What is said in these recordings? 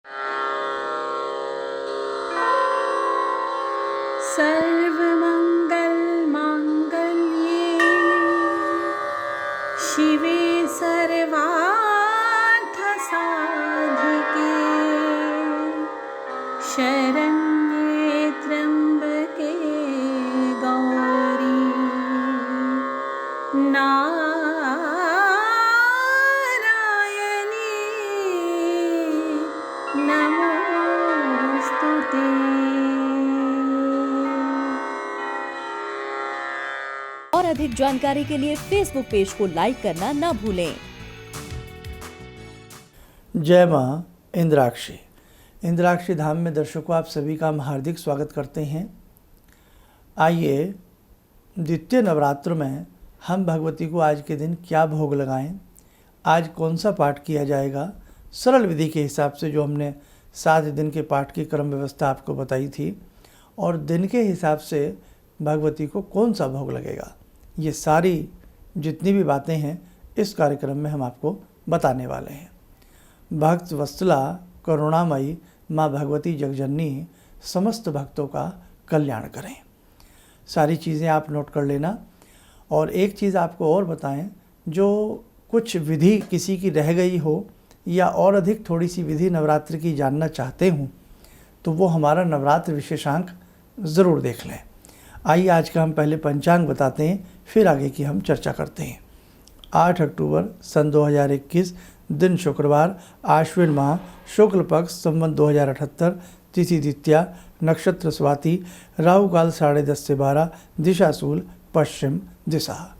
सर्वमङ्गलमाङ्गल्ये शिवे सर्वार्थसाधिके शरण्ये त्र्यम्बके गौरी नारायणी नमोस्तुते। और अधिक जानकारी के लिए फेसबुक पेज को लाइक करना ना भूलें। जय मां इंद्राक्षी। इंद्राक्षी धाम में दर्शकों आप सभी का हम हार्दिक स्वागत करते हैं। आइए द्वितीय नवरात्र में हम भगवती को आज के दिन क्या भोग लगाएं, आज कौन सा पाठ किया जाएगा, सरल विधि के हिसाब से जो हमने 7 दिन के पाठ की क्रम व्यवस्था आपको बताई थी, और दिन के हिसाब से भगवती को कौन सा भोग लगेगा, ये सारी जितनी भी बातें हैं इस कार्यक्रम में हम आपको बताने वाले हैं। भक्त वत्सला करुणामयी माँ भगवती जगजननी समस्त भक्तों का कल्याण करें। सारी चीज़ें आप नोट कर लेना। और एक चीज़ आपको और बताएं, जो कुछ विधि किसी की रह गई हो या और अधिक थोड़ी सी विधि नवरात्र की जानना चाहते हों तो वो हमारा नवरात्र विशेषांक ज़रूर देख लें। आइए आज का हम पहले पंचांग बताते हैं, फिर आगे की हम चर्चा करते हैं। 8 अक्टूबर सन 2021, दिन शुक्रवार, आश्विन माह, शुक्ल पक्ष, संवत 2078, तिथि द्वितीया, नक्षत्र स्वाति, राहु काल 10:30 से 12, दिशा शूल पश्चिम दिशा।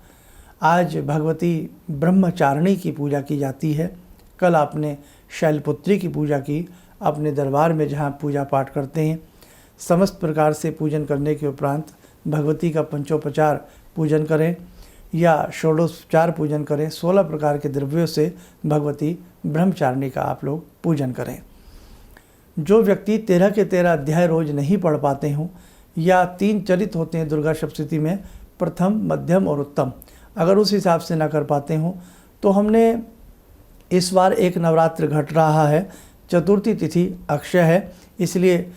आज भगवती ब्रह्मचारिणी की पूजा की जाती है। कल आपने शैलपुत्री की पूजा की अपने दरबार में, जहाँ पूजा पाठ करते हैं। समस्त प्रकार से पूजन करने के उपरांत भगवती का पंचोपचार पूजन करें या षोडशोपचार पूजन करें। 16 प्रकार के द्रव्यों से भगवती ब्रह्मचारिणी का आप लोग पूजन करें। जो व्यक्ति 13 के 13 अध्याय रोज नहीं पढ़ पाते हों या 3 चरित होते हैं दुर्गा सप्तशती में, प्रथम, मध्यम और उत्तम, अगर उस हिसाब से ना कर पाते हों तो हमने इस बार एक नवरात्र घट रहा है, चतुर्थी तिथि अक्षय है, इसलिए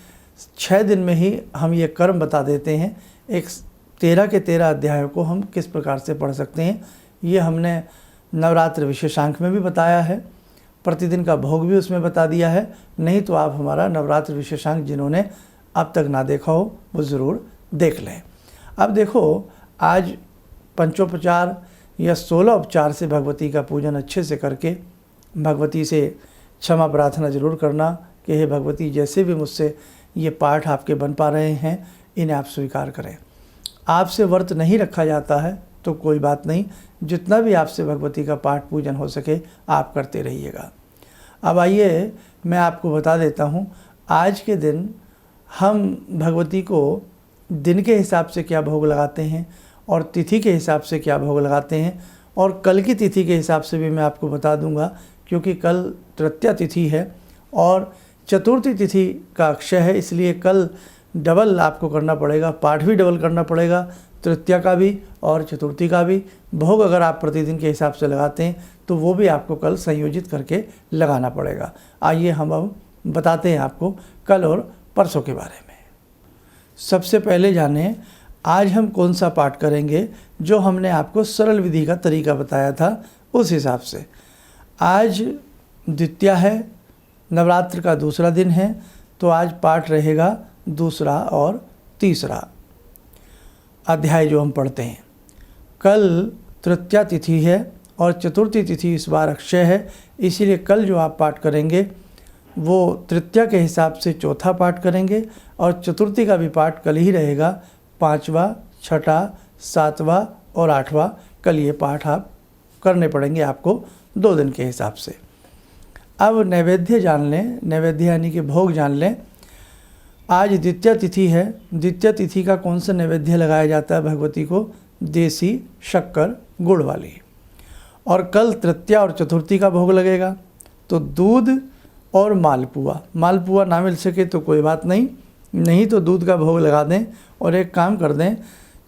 6 दिन में ही हम ये कर्म बता देते हैं। एक 13 के 13 अध्यायों को हम किस प्रकार से पढ़ सकते हैं, ये हमने नवरात्र विशेषांक में भी बताया है, प्रतिदिन का भोग भी उसमें बता दिया है। नहीं तो आप हमारा नवरात्र विशेषांक जिन्होंने अब तक ना देखा हो वो ज़रूर देख लें। अब देखो, आज पंचोपचार या 16 उपचार से भगवती का पूजन अच्छे से करके भगवती से क्षमा प्रार्थना जरूर करना कि हे भगवती, जैसे भी मुझसे ये पाठ आपके बन पा रहे हैं इन्हें आप स्वीकार करें। आपसे व्रत नहीं रखा जाता है तो कोई बात नहीं, जितना भी आपसे भगवती का पाठ पूजन हो सके आप करते रहिएगा। अब आइए मैं आपको बता देता हूँ आज के दिन हम भगवती को दिन के हिसाब से क्या भोग लगाते हैं और तिथि के हिसाब से क्या भोग लगाते हैं, और कल की तिथि के हिसाब से भी मैं आपको बता दूंगा, क्योंकि कल तृतीया तिथि है और चतुर्थी तिथि का अक्षय है, इसलिए कल डबल आपको करना पड़ेगा, पाठ भी डबल करना पड़ेगा, तृतीया का भी और चतुर्थी का भी। भोग अगर आप प्रतिदिन के हिसाब से लगाते हैं तो वो भी आपको कल संयोजित करके लगाना पड़ेगा। आइए हम अब बताते हैं आपको कल और परसों के बारे में। सबसे पहले जानें आज हम कौन सा पाठ करेंगे, जो हमने आपको सरल विधि का तरीका बताया था उस हिसाब से। आज द्वितीया है, नवरात्र का दूसरा दिन है, तो आज पाठ रहेगा दूसरा और तीसरा अध्याय जो हम पढ़ते हैं। कल तृतीया तिथि है और चतुर्थी तिथि इस बार अक्षय है, इसीलिए कल जो आप पाठ करेंगे वो तृतीया के हिसाब से चौथा पाठ करेंगे और चतुर्थी का भी पाठ कल ही रहेगा, 5वां, 6वां, 7वां और 8वां कल ये पाठ आप करने पड़ेंगे आपको 2 दिन के हिसाब से। अब नैवेद्य जान लें, नैवेद्य यानी कि भोग जान लें। आज द्वितीया तिथि है, द्वितीया तिथि का कौन सा नैवेद्य लगाया जाता है भगवती को? देसी शक्कर गुड़ वाली। और कल तृतीया और चतुर्थी का भोग लगेगा, तो दूध और मालपुआ। मालपुआ ना मिल सके तो कोई बात नहीं, नहीं तो दूध का भोग लगा दें। और एक काम कर दें,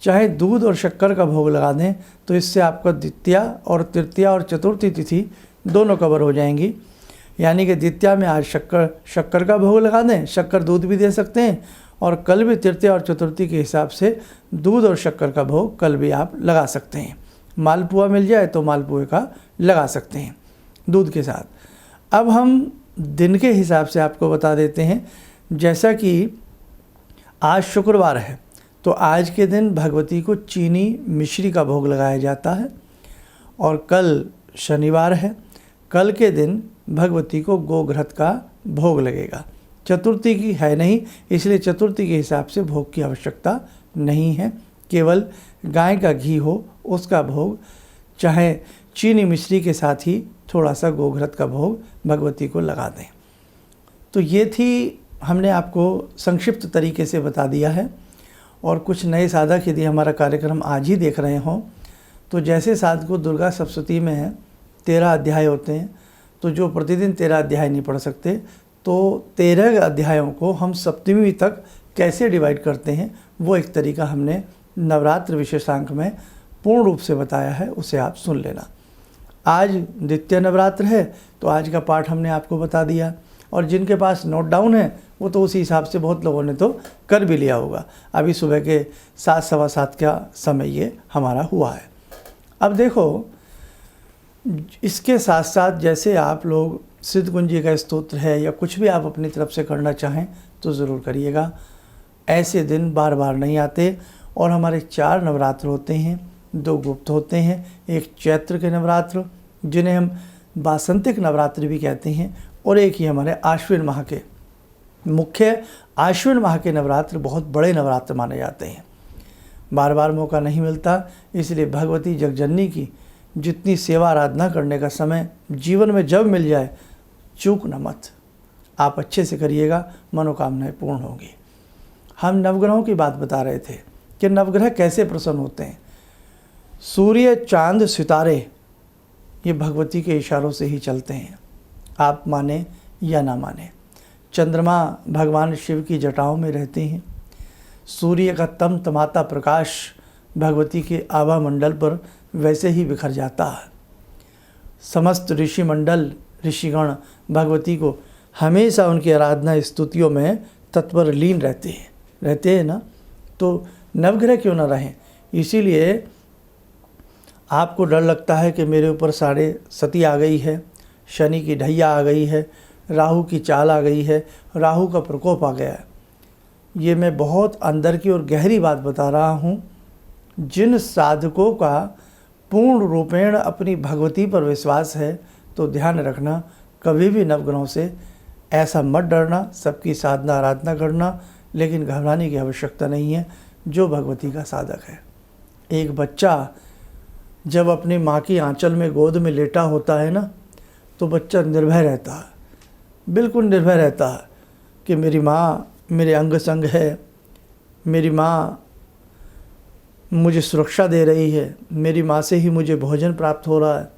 चाहे दूध और शक्कर का भोग लगा दें, तो इससे आपका द्वितीया और तृतीया और चतुर्थी तिथि दोनों कवर हो जाएंगी। यानी कि द्वितीया में आज शक्कर का भोग लगा दें, शक्कर दूध भी दे सकते हैं, और कल भी तृतीया और चतुर्थी के हिसाब से दूध और शक्कर का भोग कल भी आप लगा सकते हैं। मालपुआ मिल जाए तो मालपुए का लगा सकते हैं दूध के साथ। अब हम दिन के हिसाब से आपको बता देते हैं, जैसा कि आज शुक्रवार है तो आज के दिन भगवती को चीनी मिश्री का भोग लगाया जाता है, और कल शनिवार है, कल के दिन भगवती को गोघृत का भोग लगेगा। चतुर्थी की है नहीं, इसलिए चतुर्थी के हिसाब से भोग की आवश्यकता नहीं है, केवल गाय का घी हो उसका भोग, चाहे चीनी मिश्री के साथ ही थोड़ा सा गोघृत का भोग भगवती को लगा दें। तो ये थी, हमने आपको संक्षिप्त तरीके से बता दिया है। और कुछ नए साधक यदि हमारा कार्यक्रम आज ही देख रहे हों तो जैसे साधकों दुर्गा सप्तशती में है 13 अध्याय होते हैं, तो जो प्रतिदिन 13 अध्याय नहीं पढ़ सकते तो 13 अध्यायों को हम सप्तमी तक कैसे डिवाइड करते हैं वो एक तरीका हमने नवरात्र विशेषांक में पूर्ण रूप से बताया है, उसे आप सुन लेना। आज द्वितीय नवरात्र है तो आज का पाठ हमने आपको बता दिया, और जिनके पास नोट डाउन है वो तो उसी हिसाब से बहुत लोगों ने तो कर भी लिया होगा। अभी सुबह के 7 सवा 7 का समय ये हमारा हुआ है। अब देखो, इसके साथ साथ जैसे आप लोग सिद्ध कुंजी का स्तोत्र है या कुछ भी आप अपनी तरफ से करना चाहें तो ज़रूर करिएगा। ऐसे दिन बार बार नहीं आते, और हमारे 4 नवरात्र होते हैं, 2 गुप्त होते हैं, एक चैत्र के नवरात्र जिन्हें हम वासंतिक नवरात्र भी कहते हैं, और एक ही हमारे आश्विन माह के मुख्य आश्विन माह के नवरात्र बहुत बड़े नवरात्र माने जाते हैं। बार बार मौका नहीं मिलता, इसलिए भगवती जगजननी की जितनी सेवा आराधना करने का समय जीवन में जब मिल जाए चूक न मत, आप अच्छे से करिएगा, मनोकामनाएं पूर्ण होंगी। हम नवग्रहों की बात बता रहे थे कि नवग्रह कैसे प्रसन्न होते हैं। सूर्य, चांद, सितारे ये भगवती के इशारों से ही चलते हैं, आप माने या ना माने। चंद्रमा भगवान शिव की जटाओं में रहते हैं। सूर्य का तमतमाता प्रकाश भगवती के आभा मंडल पर वैसे ही बिखर जाता है। समस्त ऋषि मंडल, ऋषिगण भगवती को हमेशा उनकी आराधना स्तुतियों में तत्पर लीन रहते हैं ना, तो नवग्रह क्यों ना रहें। इसीलिए आपको डर लगता है कि मेरे ऊपर साढ़े सती आ गई है, शनि की ढैया आ गई है, राहु की चाल आ गई है, राहु का प्रकोप आ गया है। ये मैं बहुत अंदर की और गहरी बात बता रहा हूँ। जिन साधकों का पूर्ण रूपेण अपनी भगवती पर विश्वास है तो ध्यान रखना, कभी भी नवग्रहों से ऐसा मत डरना, सबकी साधना आराधना करना, लेकिन घबराने की आवश्यकता नहीं है जो भगवती का साधक है। एक बच्चा जब अपनी माँ की आंचल में गोद में लेटा होता है ना, तो बच्चा निर्भय रहता है, बिल्कुल निर्भय रहता है कि मेरी माँ मेरे अंग संग है, मेरी माँ मुझे सुरक्षा दे रही है, मेरी माँ से ही मुझे भोजन प्राप्त हो रहा है।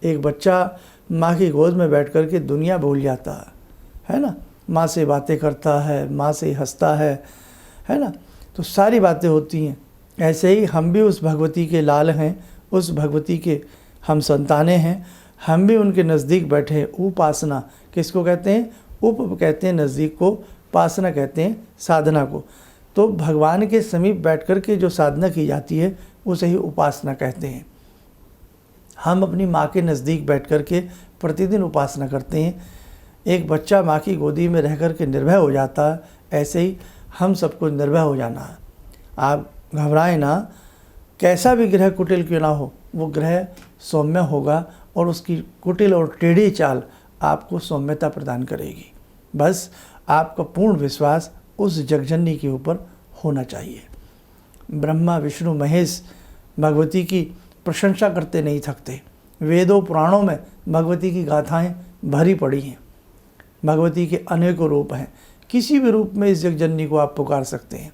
एक बच्चा माँ की गोद में बैठ कर के दुनिया भूल जाता है ना, माँ से बातें करता है, माँ से हंसता है ना, तो सारी बातें होती हैं। ऐसे ही हम भी उस भगवती के लाल हैं, उस भगवती के हम संतानें हैं, हम भी उनके नज़दीक बैठे हैं। उपासना किसको कहते हैं? उप कहते हैं नज़दीक को, उपासना कहते हैं साधना को। तो भगवान के समीप बैठ कर के जो साधना की जाती है उसे ही उपासना कहते हैं। हम अपनी माँ के नज़दीक बैठ कर के प्रतिदिन उपासना करते हैं। एक बच्चा माँ की गोदी में रह कर के निर्भय हो जाता है, ऐसे ही हम सबको निर्भय हो जाना है। आप घबराएं ना, कैसा भी ग्रह कुटिल क्यों ना हो, वो ग्रह सौम्य होगा और उसकी कुटिल और टेढ़ी चाल आपको सौम्यता प्रदान करेगी। बस आपका पूर्ण विश्वास उस जगजननी के ऊपर होना चाहिए। ब्रह्मा विष्णु महेश भगवती की प्रशंसा करते नहीं थकते। वेदों पुराणों में भगवती की गाथाएं भरी पड़ी हैं। भगवती के अनेकों रूप हैं, किसी भी रूप में इस जगजननी को आप पुकार सकते हैं।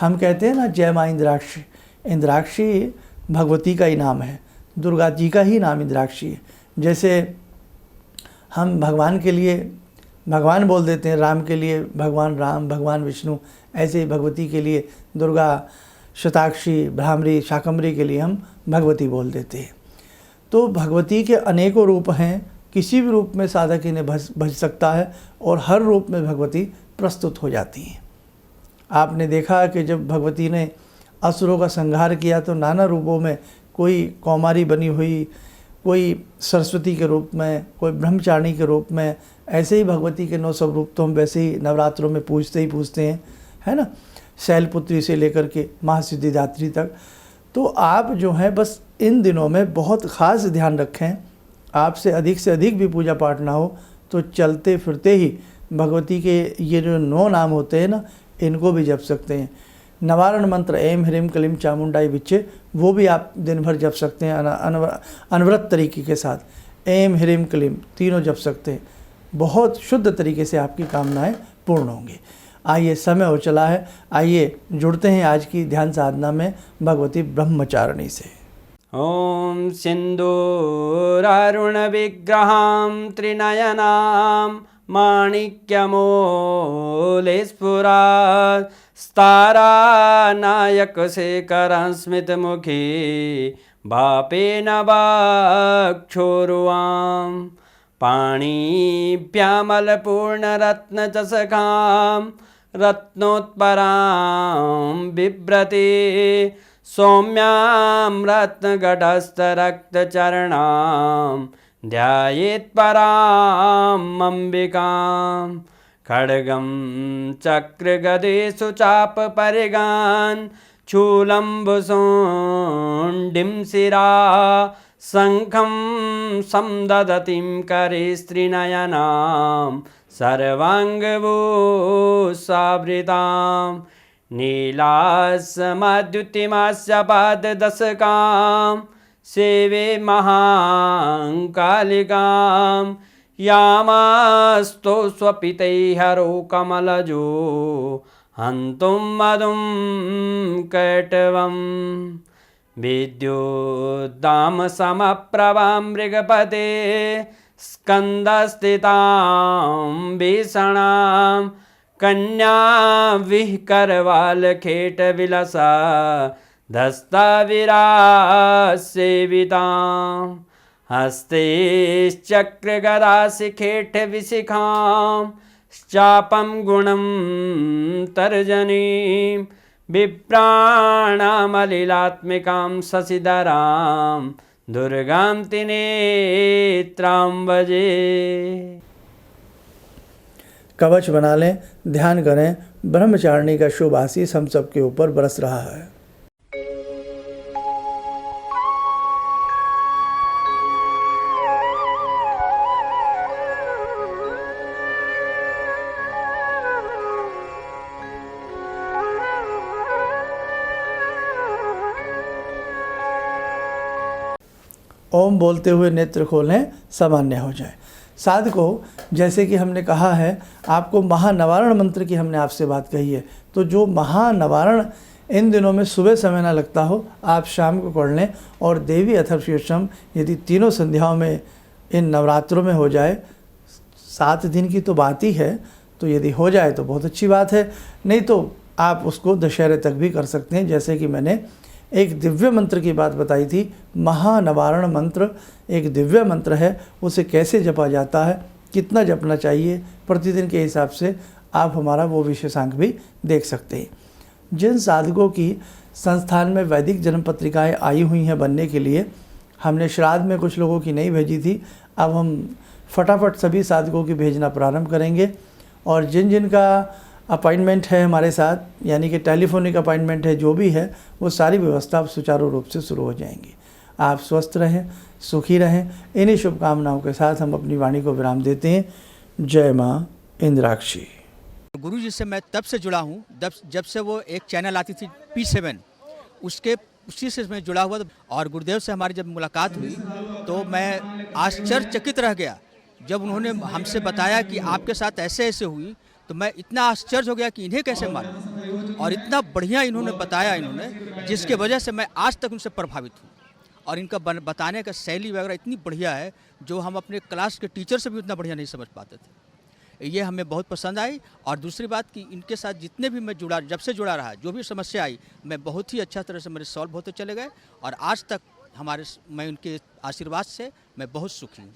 हम कहते हैं ना जय माँ इंद्राक्षी, इंद्राक्षी भगवती का ही नाम है, दुर्गा जी का ही नाम इंद्राक्षी है। जैसे हम भगवान के लिए भगवान बोल देते हैं, राम के लिए भगवान राम, भगवान विष्णु, ऐसे ही भगवती के लिए दुर्गा, शताक्षी, भ्रामरी, शाकंभरी के लिए हम भगवती बोल देते हैं। तो भगवती के अनेकों रूप हैं, किसी भी रूप में साधक इन्हें भज सकता है और हर रूप में भगवती प्रस्तुत हो जाती हैं। आपने देखा कि जब भगवती ने असुरों का संहार किया तो नाना रूपों में, कोई कौमारी बनी हुई, कोई सरस्वती के रूप में, कोई ब्रह्मचारिणी के रूप में, ऐसे ही भगवती के 9 सब रूप तो हम वैसे ही नवरात्रों में पूजते हैं, है ना, शैलपुत्री से लेकर के महासिद्धिदात्री तक। तो आप जो है बस इन दिनों में बहुत ख़ास ध्यान रखें, आपसे अधिक भी पूजा पाठ ना हो तो चलते फिरते ही भगवती के ये जो 9 नाम होते हैं ना, इनको भी जप सकते हैं। निवारण मंत्र ऐं ह्रीं क्लीं चामुंडाई विच्चे, वो भी आप दिन भर जप सकते हैं अनवरत तरीके के साथ। ऐं ह्रीं क्लीं तीनों जप सकते हैं, बहुत शुद्ध तरीके से आपकी कामनाएं पूर्ण होंगी। आइए, समय हो चला है, आइए जुड़ते हैं आज की ध्यान साधना में भगवती ब्रह्मचारिणी से। ॐ सिन्दूरारुणविग्रहां त्रिनयनां माणिक्यमूलस्फुरात् स्तारानायकशेखरं स्मितमुखी भापेन वाक्छोरुवां पाणिभ्यामलपूर्णरत्नचषकां रत्नोत्परां बिभ्रति सौम्यां रत्नघटस्थरक्तचरणां ध्यायेत् पराम् अम्बिकां खड्गं चक्रगदेषु चापपरिगान् शूलम्बुशोण्डिं शिरा शङ्खं संदधतीं करे स्त्रीनयनां सर्वाङ्गभूषावृतां नीलासमद्युतिमास्य पाददशकां सेवे महाकालिकां यामास्तो स्वपितैहरो कमलजो हन्तुं मधुं कैटवम् विद्युद्दामसमप्रभां मृगपते स्कन्दस्थितां भीषणां कन्या विहकरवालखेटविलसा धस्ताविरासेवितां हस्तैश्चक्रगदाशिखेटविशिखां चापं गुणं तर्जनीं विप्राणामलिलात्मिकां शशिधरां दुर्गां त्रिनेत्रां भजे। कवच बना लें, ध्यान करें, ब्रह्मचारिणी का शुभ आशीष हम सबके ऊपर बरस रहा है। ओम बोलते हुए नेत्र खोलें, सामान्य हो जाए। साधकों, जैसे कि हमने कहा है, आपको महानवारण मंत्र की हमने आपसे बात कही है, तो जो महानवारण इन दिनों में सुबह समय ना लगता हो, आप शाम को पढ़ लें। और देवी अथर्वशीर्षम यदि तीनों संध्याओं में इन नवरात्रों में हो जाए, 7 दिन की तो बात ही है, तो यदि हो जाए तो बहुत अच्छी बात है, नहीं तो आप उसको दशहरे तक भी कर सकते हैं। जैसे कि मैंने एक दिव्य मंत्र की बात बताई थी, महानवारण मंत्र एक दिव्य मंत्र है, उसे कैसे जपा जाता है, कितना जपना चाहिए प्रतिदिन के हिसाब से आप हमारा वो विशेषांक भी देख सकते हैं। जिन साधकों की संस्थान में वैदिक जन्म पत्रिकाएँ आई हुई हैं बनने के लिए, हमने श्राद्ध में कुछ लोगों की नहीं भेजी थी, अब हम फटाफट सभी साधकों की भेजना प्रारंभ करेंगे। और जिन जिन का अपॉइंटमेंट है हमारे साथ, यानी कि टेलीफोनिक अपॉइंटमेंट है, जो भी है, वो सारी व्यवस्था सुचारू रूप से शुरू हो जाएंगी। आप स्वस्थ रहें, सुखी रहें। इन्हीं शुभकामनाओं के साथ हम अपनी वाणी को विराम देते हैं। जय माँ इंद्राक्षी। गुरु जी से मैं तब से जुड़ा हूँ जब से वो एक चैनल आती थी P7, उसी से मैं जुड़ा हुआ। और गुरुदेव से हमारी जब मुलाकात हुई तो मैं आश्चर्यचकित रह गया जब उन्होंने हमसे बताया कि आपके साथ ऐसे ऐसे हुई। तो मैं इतना आश्चर्य हो गया कि इन्हें कैसे मालूम, और इतना बढ़िया इन्होंने बताया जिसके वजह से मैं आज तक उनसे प्रभावित हूँ। और इनका बताने का शैली वगैरह इतनी बढ़िया है जो हम अपने क्लास के टीचर से भी उतना बढ़िया नहीं समझ पाते थे। ये हमें बहुत पसंद आई। और दूसरी बात कि इनके साथ जितने भी मैं जुड़ा, जब से जुड़ा रहा, जो भी समस्या आई, मैं बहुत ही अच्छा तरह से मेरे सॉल्व होते चले गए। और आज तक मैं उनके आशीर्वाद से मैं बहुत सुखी हूँ।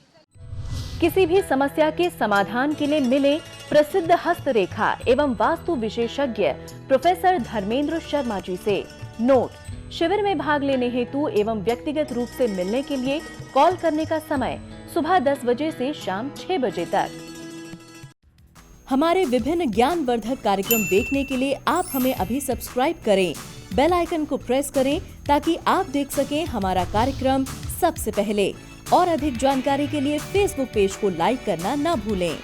किसी भी समस्या के समाधान के लिए मिले प्रसिद्ध हस्तरेखा एवं वास्तु विशेषज्ञ प्रोफेसर धर्मेंद्र शर्मा जी से। नोट: शिविर में भाग लेने हेतु एवं व्यक्तिगत रूप से मिलने के लिए कॉल करने का समय सुबह 10 बजे से शाम 6 बजे तक। हमारे विभिन्न ज्ञानवर्धक कार्यक्रम देखने के लिए आप हमें अभी सब्सक्राइब करें, बेल आइकन को प्रेस करें ताकि आप देख सकें हमारा कार्यक्रम सबसे पहले। और अधिक जानकारी के लिए फेसबुक पेज को लाइक करना न भूलें।